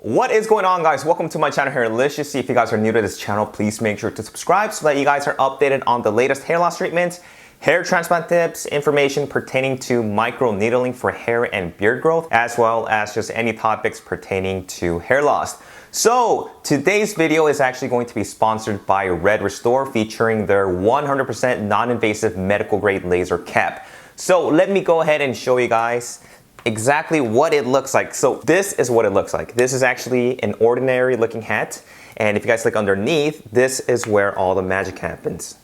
What is going on, guys? Welcome to my channel, Hairlicious. If you guys are new to this channel, please make sure to subscribe so that you guys are updated on the latest hair loss treatments, hair transplant tips, information pertaining to microneedling for hair and beard growth, as well as just any topics pertaining to hair loss. So today's video is actually going to be sponsored by Red Restore, featuring their 100% non-invasive medical grade laser cap. So let me go ahead and show you guys exactly what it looks like. So this is what it looks like. This is actually an ordinary looking hat, and if you guys look underneath, this is where all the magic happens.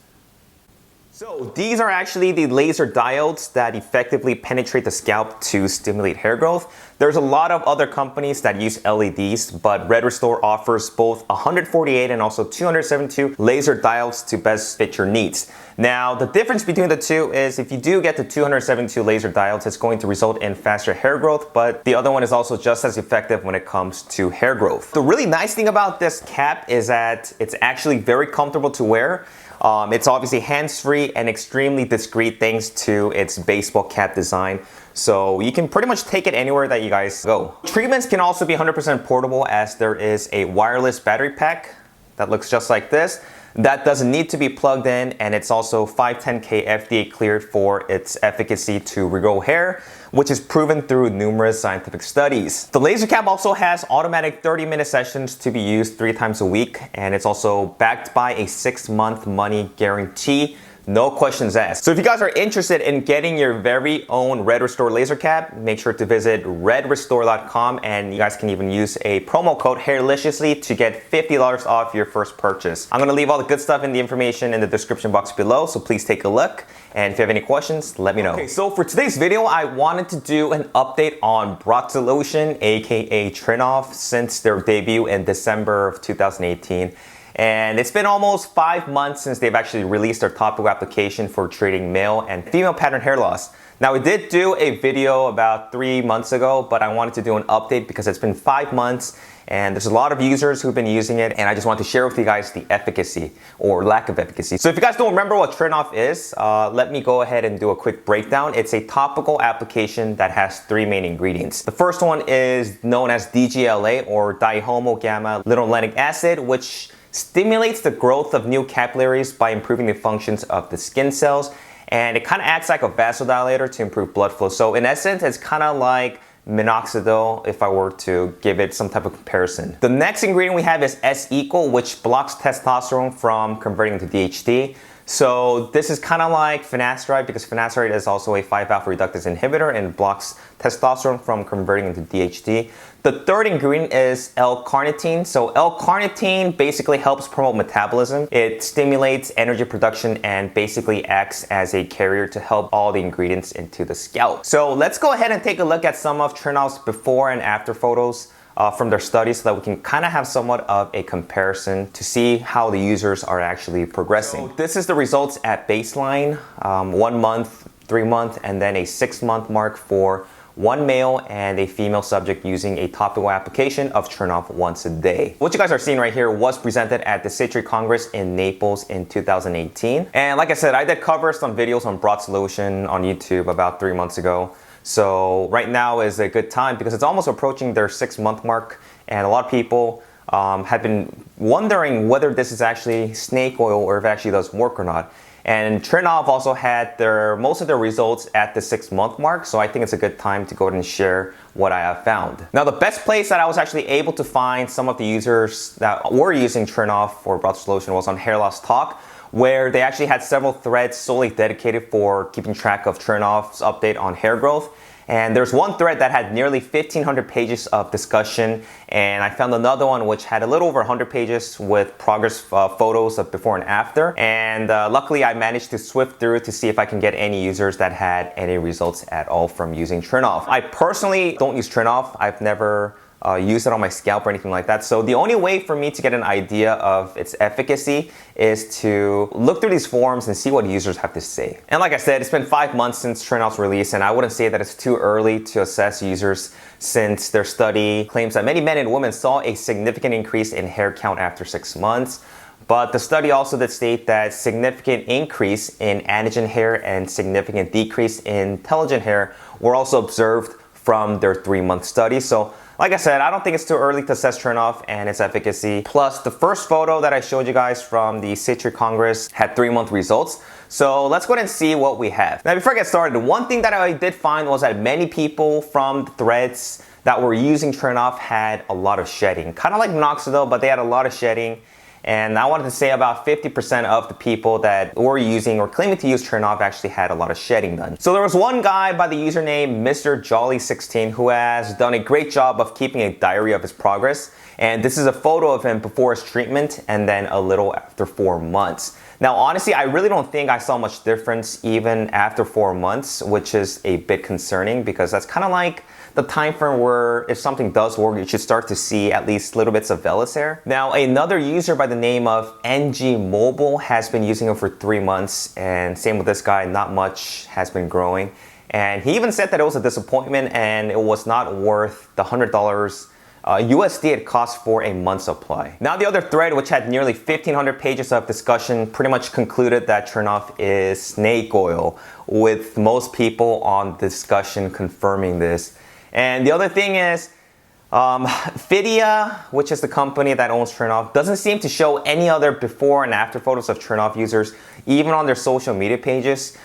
So these are actually the laser diodes that effectively penetrate the scalp to stimulate hair growth. There's a lot of other companies that use LEDs, but Red Restore offers both 148 and also 272 laser diodes to best fit your needs. Now, the difference between the two is if you do get the 272 laser diodes, it's going to result in faster hair growth, but the other one is also just as effective when it comes to hair growth. The really nice thing about this cap is that it's actually very comfortable to wear. It's obviously hands-free and extremely discreet thanks to its baseball cap design. So you can pretty much take it anywhere that you guys go. Treatments can also be 100% portable, as there is a wireless battery pack that looks just like this. That doesn't need to be plugged in, and it's also 510K FDA cleared for its efficacy to regrow hair, which is proven through numerous scientific studies. The laser cap also has automatic 30-minute sessions to be used 3 times a week, and it's also backed by a 6-month money guarantee. No questions asked. So if you guys are interested in getting your very own Red Restore laser cap, make sure to visit redrestore.com, and you guys can even use a promo code Hairliciously to get $50 off your first purchase. I'm gonna leave all the good stuff in the information in the description box below, so please take a look. And if you have any questions, let me know. Okay, so for today's video, I wanted to do an update on Brotzu Lotion, aka Trinov, since their debut in December of 2018. And it's been almost 5 months since they've actually released their topical application for treating male and female pattern hair loss. Now, we did do a video about 3 months ago, but I wanted to do an update because it's been 5 months and there's a lot of users who've been using it, and I just want to share with you guys the efficacy or lack of efficacy. So if you guys don't remember what Trinov is, let me go ahead and do a quick breakdown. It's a topical application that has 3 main ingredients. The first one is known as DGLA, or dihomogamma-linolenic acid, which stimulates the growth of new capillaries by improving the functions of the skin cells, and it kind of acts like a vasodilator to improve blood flow. So in essence, it's kind of like minoxidil if I were to give it some type of comparison. The next ingredient we have is S-equal, which blocks testosterone from converting to DHT. So this is kind of like finasteride, because finasteride is also a 5-alpha reductase inhibitor and blocks testosterone from converting into DHT. The third ingredient is L-carnitine. So L-carnitine basically helps promote metabolism. It stimulates energy production and basically acts as a carrier to help all the ingredients into the scalp. So let's go ahead and take a look at some of Trinov's before and after photos from their studies, so that we can kind of have somewhat of a comparison to see how the users are actually progressing. So this is the results at baseline, 1 month, 3 month, and then a 6-month mark for 1 male and a female subject using a topical application of Trinov once a day. What you guys are seeing right here was presented at the Citrus Congress in Naples in 2018. And like I said, I did cover some videos on Brotzu Lotion on YouTube about 3 months ago. So right now is a good time because it's almost approaching their 6-month mark, and a lot of people have been wondering whether this is actually snake oil or if it actually does work or not. And Trinov also had most of their results at the 6-month mark, so I think it's a good time to go ahead and share what I have found. Now, the best place that I was actually able to find some of the users that were using Trinov for Brotzu Lotion was on Hair Loss Talk, where they actually had several threads solely dedicated for keeping track of Trinov's update on hair growth. And there's one thread that had nearly 1,500 pages of discussion, and I found another one which had a little over 100 pages with progress photos of before and after. And luckily, I managed to swift through to see if I can get any users that had any results at all from using Trinov. I personally don't use Trinov. I've never use it on my scalp or anything like that. So the only way for me to get an idea of its efficacy is to look through these forums and see what users have to say. And like I said, it's been 5 months since Trinov's release, and I wouldn't say that it's too early to assess users, since their study claims that many men and women saw a significant increase in hair count after 6 months. But the study also did state that significant increase in anagen hair and significant decrease in telogen hair were also observed from their 3-month study. So like I said, I don't think it's too early to assess Trinov and its efficacy. Plus, the first photo that I showed you guys from the Citrus Congress had 3-month results. So let's go ahead and see what we have. Now, before I get started, one thing that I did find was that many people from the threads that were using Trinov had a lot of shedding. Kind of like minoxidil, but they had a lot of shedding. And I wanted to say about 50% of the people that were using or claiming to use Trinov actually had a lot of shedding done. So there was one guy by the username Mr. Jolly16 who has done a great job of keeping a diary of his progress. And this is a photo of him before his treatment and then a little after 4 months. Now, honestly, I really don't think I saw much difference even after 4 months, which is a bit concerning because that's kind of like the time frame where if something does work, you should start to see at least little bits of vellus hair. Now, another user by the name of NG Mobile has been using it for 3 months, and same with this guy, not much has been growing. And he even said that it was a disappointment and it was not worth the $100 USD it cost for a month's supply. Now, the other thread, which had nearly 1,500 pages of discussion, pretty much concluded that Trinov is snake oil, with most people on discussion confirming this. And the other thing is, Fidia, which is the company that owns Trinov, doesn't seem to show any other before and after photos of Trinov users, even on their social media pages.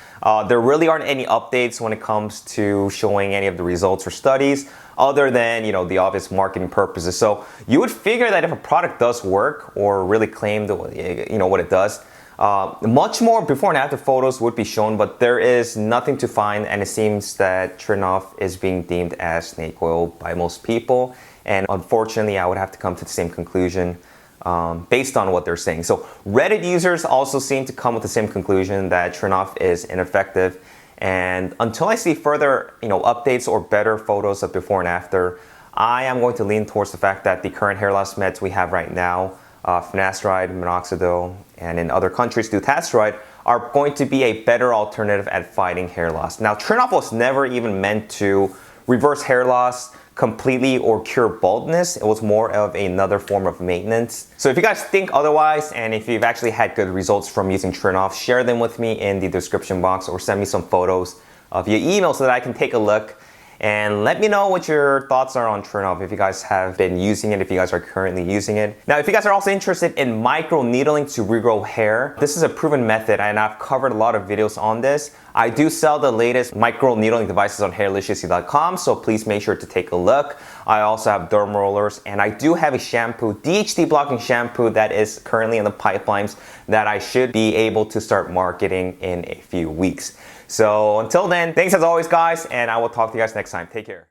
There really aren't any updates when it comes to showing any of the results or studies, other than, the obvious marketing purposes. So you would figure that if a product does work or really claim what it does, much more before and after photos would be shown, but there is nothing to find, and it seems that Trinov is being deemed as snake oil by most people. And unfortunately, I would have to come to the same conclusion based on what they're saying. So Reddit users also seem to come with the same conclusion that Trinov is ineffective. And until I see further, updates or better photos of before and after, I am going to lean towards the fact that the current hair loss meds we have right now, finasteride, minoxidil, and in other countries, dutasteride, are going to be a better alternative at fighting hair loss. Now, Trinov was never even meant to reverse hair loss completely or cure baldness. It was more of another form of maintenance. So if you guys think otherwise, and if you've actually had good results from using Trinov, share them with me in the description box or send me some photos via email so that I can take a look. And let me know what your thoughts are on Trinov, if you guys have been using it, if you guys are currently using it. Now, if you guys are also interested in microneedling to regrow hair, this is a proven method and I've covered a lot of videos on this. I do sell the latest microneedling devices on hairlicioussy.com, so please make sure to take a look. I also have derma rollers, and I do have a shampoo, DHT blocking shampoo, that is currently in the pipelines that I should be able to start marketing in a few weeks. So until then, thanks as always, guys, and I will talk to you guys next time. Take care.